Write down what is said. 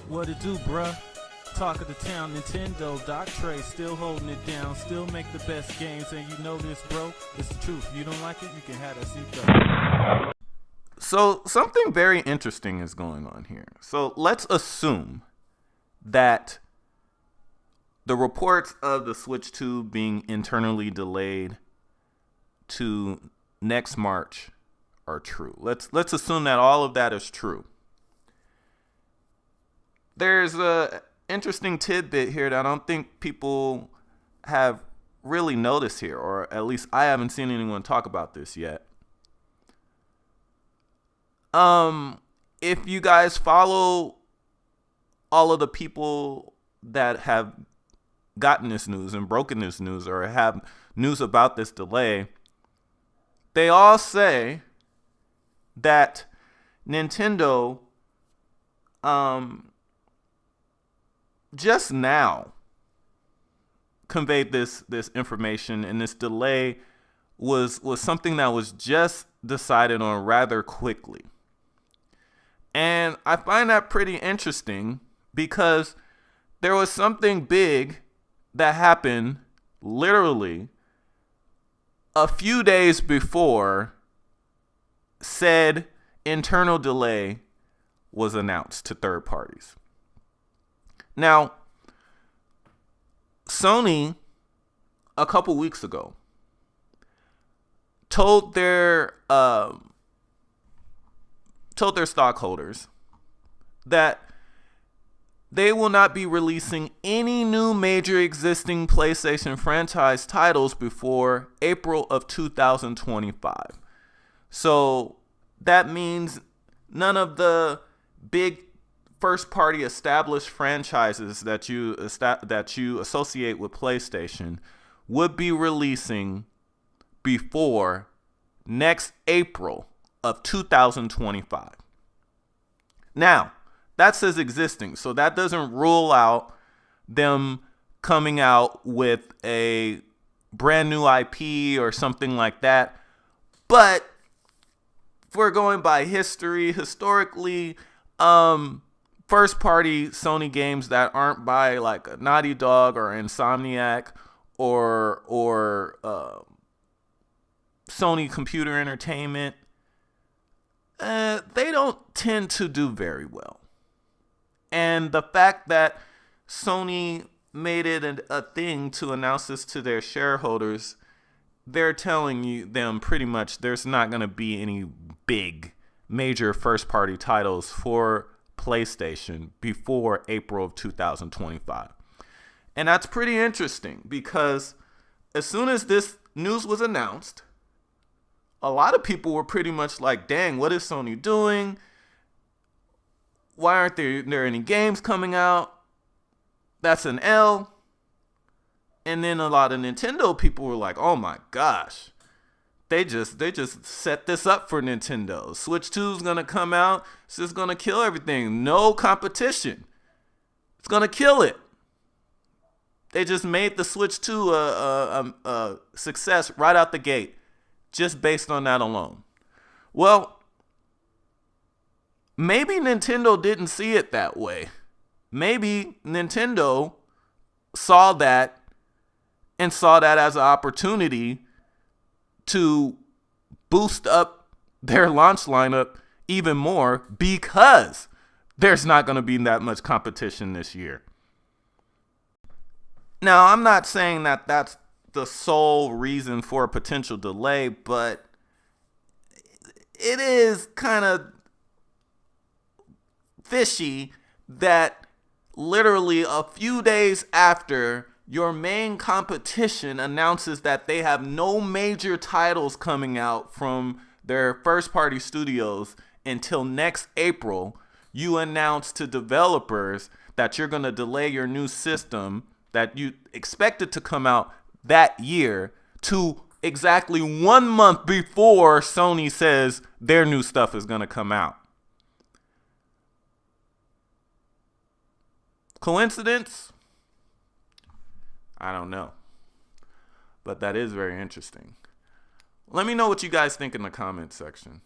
What it do, bruh? Talk of the town, Nintendo, Doc Trey still holding it down, still make the best games, and you know this, bro. It's the truth. If you don't like it, you can have that seatbelt. So something very interesting is going on here. So let's assume that the reports of the Switch 2 being internally delayed to next March are true. Let's assume that all of that is true. There's a interesting tidbit here that I don't think people have really noticed here, or at least I haven't seen anyone talk about this yet. If you guys follow all of the people that have gotten this news and broken this news or have news about this delay, they all say that Nintendo just now conveyed this information, and this delay was something that was just decided on rather quickly. And I find that pretty interesting because there was something big that happened literally a few days before said internal delay was announced to third parties. Now, Sony, a couple weeks ago, told their stockholders that they will not be releasing any new major existing PlayStation franchise titles before April of 2025. So that means none of the big first-party established franchises that you associate with PlayStation would be releasing before next April of 2025. Now, that says existing, so that doesn't rule out them coming out with a brand new IP or something like that. But if we're going by historically, first party Sony games that aren't by like a Naughty Dog or Insomniac or Sony Computer Entertainment, they don't tend to do very well. And the fact that Sony made it a thing to announce this to their shareholders, they're telling them pretty much there's not going to be any big major first party titles for PlayStation before April of 2025. And that's pretty interesting because as soon as this news was announced, a lot of people were pretty much like, dang, what is Sony doing? Why aren't there any games coming out? That's an L. And then a lot of Nintendo people were like, oh my gosh, they just set this up for Nintendo. Switch 2 is going to come out. It's just going to kill everything. No competition. It's going to kill it. They just made the Switch 2 a success right out the gate, just based on that alone. Well, maybe Nintendo didn't see it that way. Maybe Nintendo saw that and saw that as an opportunity to boost up their launch lineup even more because there's not going to be that much competition this year. Now, I'm not saying that that's the sole reason for a potential delay, but it is kind of fishy that literally a few days after your main competition announces that they have no major titles coming out from their first party studios until next April, you announce to developers that you're going to delay your new system that you expected to come out that year to exactly 1 month before Sony says their new stuff is going to come out. Coincidence? I don't know. But that is very interesting. Let me know what you guys think in the comments section.